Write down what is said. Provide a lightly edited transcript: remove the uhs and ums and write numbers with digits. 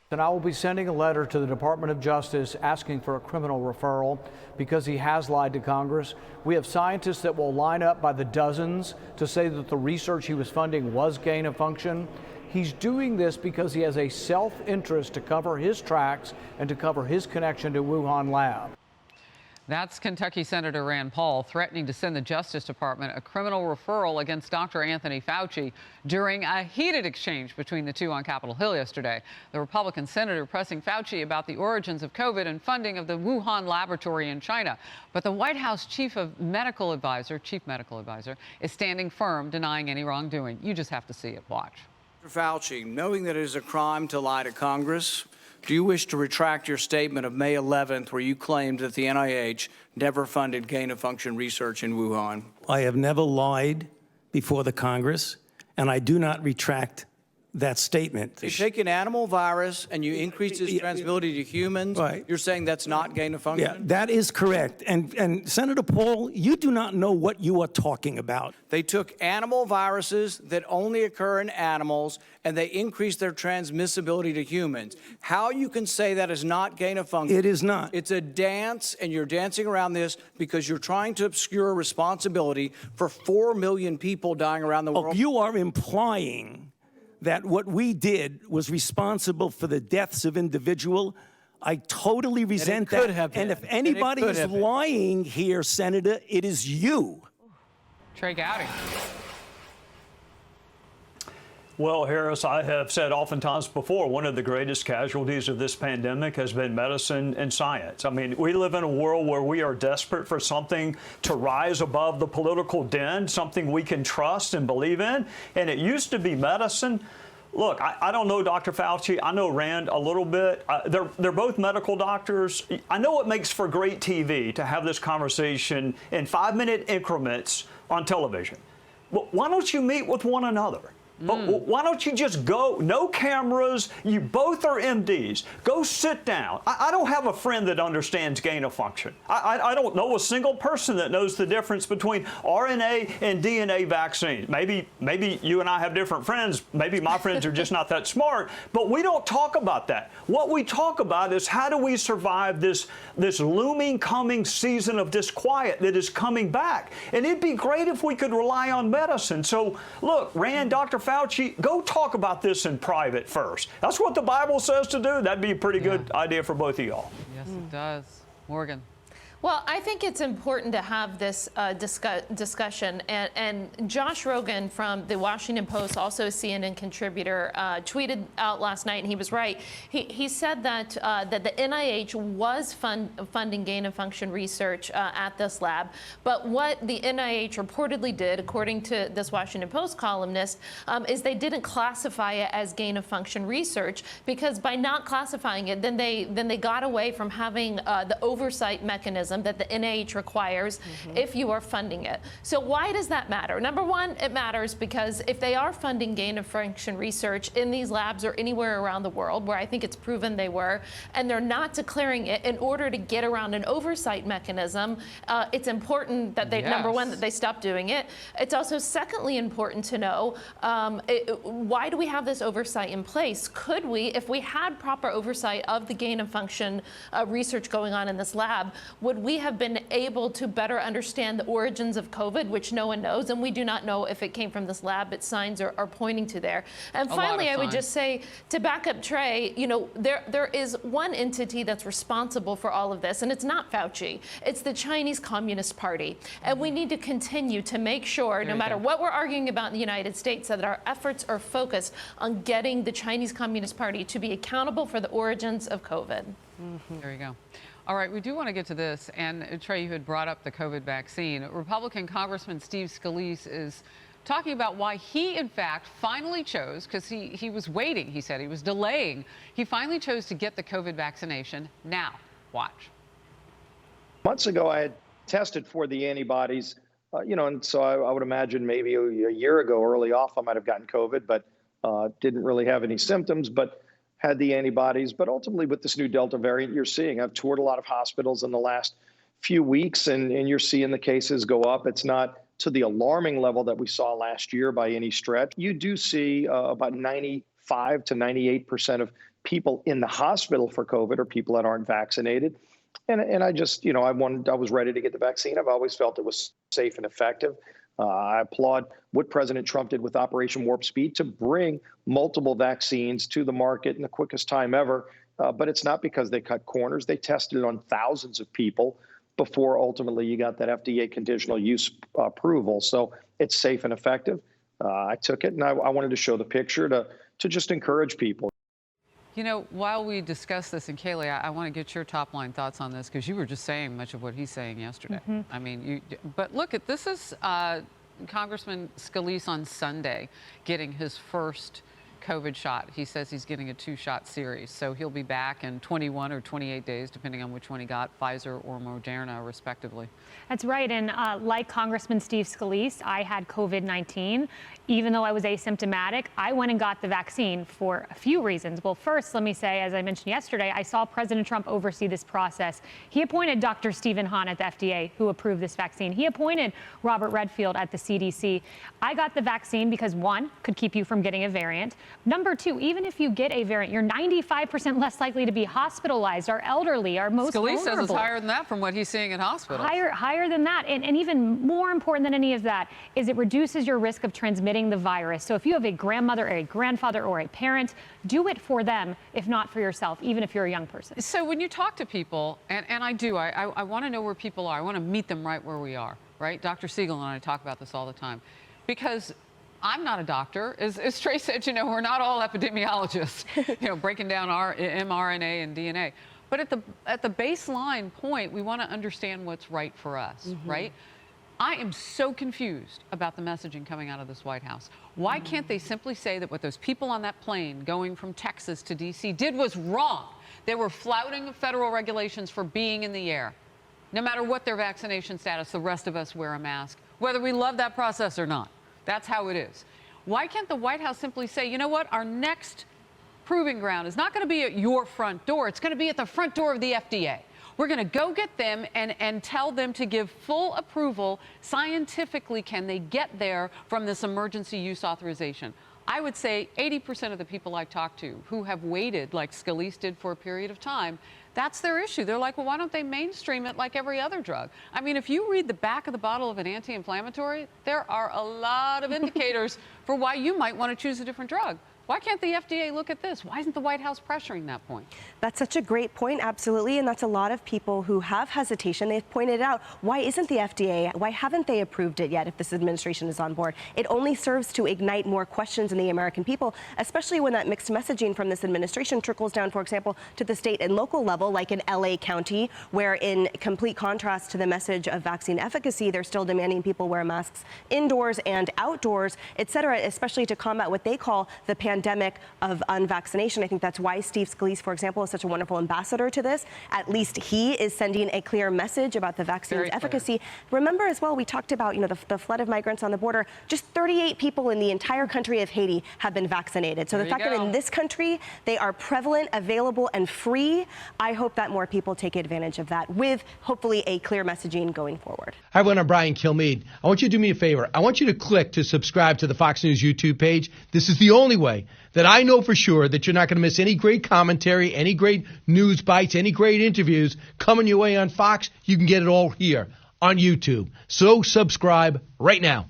And I will be sending a letter to the Department of Justice asking for a criminal referral because he has lied to Congress. We have scientists that will line up by the dozens to say that the research he was funding was gain of function. He's doing this because he has a self-interest to cover his tracks and to cover his connection to Wuhan lab. That's Kentucky Senator Rand Paul threatening to send the Justice Department a criminal referral against Dr. Anthony Fauci during a heated exchange between the two on Capitol Hill yesterday. The Republican senator pressing Fauci about the origins of COVID and funding of the Wuhan laboratory in China. But the White House chief medical advisor is standing firm, denying any wrongdoing. You just have to see it. Watch. Dr. Fauci, knowing that it is a crime to lie to Congress, do you wish to retract your statement of May 11th where you claimed that the NIH never funded gain-of-function research in Wuhan? I have never lied before the Congress, and I do not retract that statement. You take an animal virus and you increase its transmissibility to humans. Right. You're saying that's not gain of function? Yeah, that is correct. And Senator Paul, you do not know what you are talking about. They took animal viruses that only occur in animals and they increased their transmissibility to humans. How you can say that is not gain of function? It is not. It's a dance, and you're dancing around this because you're trying to obscure responsibility for 4 million people dying around the world. You are implying that what we did was responsible for the deaths of individuals. I totally resent that. And if anybody is lying here, Senator, it is you. Trey Gowdy. Well, Harris, I have said oftentimes before, one of the greatest casualties of this pandemic has been medicine and science. I mean, we live in a world where we are desperate for something to rise above the political den, something we can trust and believe in. And it used to be medicine. Look, I don't know Dr. Fauci. I know Rand a little bit. They're both medical doctors. I know it makes for great TV to have this conversation in 5-minute increments on television. Well, why don't you meet with one another? But why don't you just go? No cameras. You both are MDs. Go sit down. I don't have a friend that understands gain of function. I don't know a single person that knows the difference between RNA and DNA vaccines. Maybe you and I have different friends. Maybe my friends are just not that smart. But we don't talk about that. What we talk about is how do we survive this looming coming season of disquiet that is coming back. And it'd be great if we could rely on medicine. So look, Rand, Dr. Fauci, go talk about this in private first. That's what the Bible says to do. That'd be a pretty good idea for both of y'all. Yes, it does. Morgan. Well, I think it's important to have this discussion. And Josh Rogan from the Washington Post, also a CNN contributor, tweeted out last night, and he was right. He said that that the NIH was funding gain-of-function research at this lab. But what the NIH reportedly did, according to this Washington Post columnist, is they didn't classify it as gain-of-function research, because by not classifying it, then they got away from having the oversight mechanism that the NIH requires if you are funding it. So why does that matter? Number one, it matters because if they are funding gain-of-function research in these labs or anywhere around the world, where I think it's proven they were, and they're not declaring it in order to get around an oversight mechanism, it's important that they, number one, that they stop doing it. It's also secondly important to know why do we have this oversight in place? Could we, if we had proper oversight of the gain-of-function research going on in this lab, would we have been able to better understand the origins of COVID, which no one knows, and we do not know if it came from this lab, but signs are pointing to there. And finally, I would just say, to back up Trey, you know, there is one entity that's responsible for all of this, and it's not Fauci. It's the Chinese Communist Party. And we need to continue to make sure, no matter what we're arguing about in the United States, that our efforts are focused on getting the Chinese Communist Party to be accountable for the origins of COVID. There you go. All right, we do want to get to this. And Trey, you had brought up the COVID vaccine. Republican Congressman Steve Scalise is talking about why he, in fact, finally chose, because he was waiting, he said, he was delaying. He finally chose to get the COVID vaccination now. Watch. Months ago, I had tested for the antibodies, and so I would imagine maybe a year ago, early off, I might have gotten COVID, but didn't really have any symptoms, but had the antibodies. But ultimately, with this new Delta variant you're seeing, I've toured a lot of hospitals in the last few weeks, and you're seeing the cases go up. It's not to the alarming level that we saw last year by any stretch. You do see about 95 to 98% of people in the hospital for COVID are people that aren't vaccinated. And I just, I was ready to get the vaccine. I've always felt it was safe and effective. I applaud what President Trump did with Operation Warp Speed to bring multiple vaccines to the market in the quickest time ever. But it's not because they cut corners. They tested it on thousands of people before ultimately you got that FDA conditional use approval. So it's safe and effective. I took it, and I wanted to show the picture to just encourage people. While we discuss this, and Kaylee, I want to get your top line thoughts on this, because you were just saying much of what he's saying yesterday. I mean, but look, this is Congressman Scalise on Sunday getting his first COVID shot. He says he's getting a 2-shot series, so he'll be back in 21 or 28 days, depending on which one he got, Pfizer or Moderna, respectively. That's right, and like Congressman Steve Scalise, I had COVID-19. Even though I was asymptomatic, I went and got the vaccine for a few reasons. Well, first, let me say, as I mentioned yesterday, I saw President Trump oversee this process. He appointed Dr. Stephen Hahn at the FDA, who approved this vaccine. He appointed Robert Redfield at the CDC. I got the vaccine because, one, could keep you from getting a variant. Number two, even if you get a variant, you're 95% less likely to be hospitalized. Our elderly, our most vulnerable. Scalise says it's higher than that from what he's seeing in hospitals. Higher than that. And even more important than any of that is it reduces your risk of transmitting the virus. So if you have a grandmother or a grandfather or a parent, do it for them, if not for yourself, even if you're a young person. So when you talk to people, and I want to know where people are. I want to meet them right where we are, right? Dr. Siegel and I talk about this all the time, because I'm not a doctor. As Trey said, we're not all epidemiologists, breaking down our mRNA and DNA. But at the baseline point, we want to understand what's right for us, right? I am so confused about the messaging coming out of this White House. Why can't they simply say that what those people on that plane going from Texas to D.C. did was wrong? They were flouting federal regulations for being in the air. No matter what their vaccination status, the rest of us wear a mask, whether we love that process or not. That's how it is. Why can't the White House simply say, you know what, our next proving ground is not going to be at your front door. It's going to be at the front door of the FDA. We're going to go get them and tell them to give full approval. Scientifically, can they get there from this emergency use authorization? I would say 80% of the people I talk to who have waited, like Scalise did for a period of time, that's their issue. They're like, well, why don't they mainstream it like every other drug? I mean, if you read the back of the bottle of an anti-inflammatory, there are a lot of indicators for why you might want to choose a different drug. Why can't the FDA look at this? Why isn't the White House pressuring that point? That's such a great point, absolutely, and that's a lot of people who have hesitation. They've pointed out, why isn't the FDA, why haven't they approved it yet if this administration is on board? It only serves to ignite more questions in the American people, especially when that mixed messaging from this administration trickles down, for example, to the state and local level, like in LA County, where in complete contrast to the message of vaccine efficacy, they're still demanding people wear masks indoors and outdoors, et cetera, especially to combat what they call the pandemic of unvaccination. I think that's why Steve Scalise, for example, is such a wonderful ambassador to this. At least he is sending a clear message about the vaccine's efficacy. Remember as well, we talked about, the flood of migrants on the border. Just 38 people in the entire country of Haiti have been vaccinated. So the fact that in this country, they are prevalent, available, and free, I hope that more people take advantage of that with hopefully a clear messaging going forward. Hi, everyone. I'm Brian Kilmeade. I want you to do me a favor. I want you to click to subscribe to the Fox News YouTube page. This is the only way that I know for sure that you're not going to miss any great commentary, any great news bites, any great interviews coming your way on Fox. You can get it all here on YouTube. So subscribe right now.